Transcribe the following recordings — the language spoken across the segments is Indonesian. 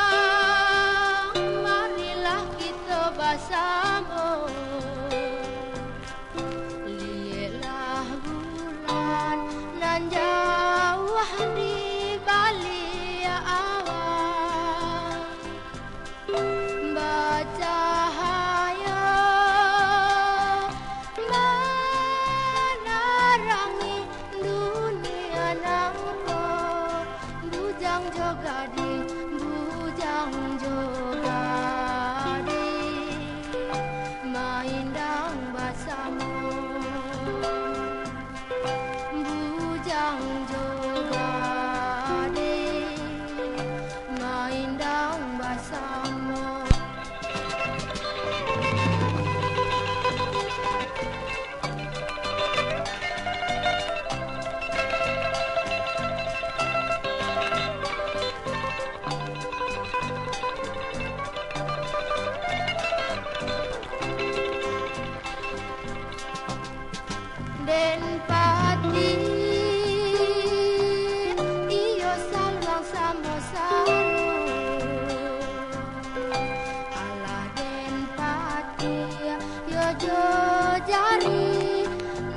Barindang, marilah kita bersama, lihatlah bulan nan jauh di balik awan, bercahaya menerangi dunia nan bujang jogadi, bujang jogadi, maindang bersama, bujang jogadi, maindang bersama. Den pati iyo salwang samo alah den pati yo jo jari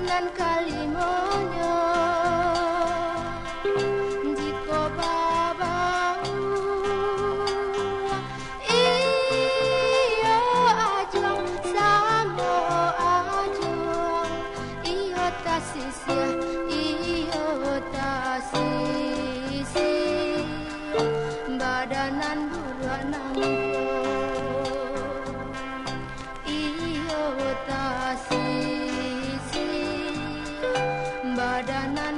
nan kalimonyo jiko babau iyo ajuang samo ajuang iyo tasisya iyo tasisi badanan buranang iyo tasisi badanan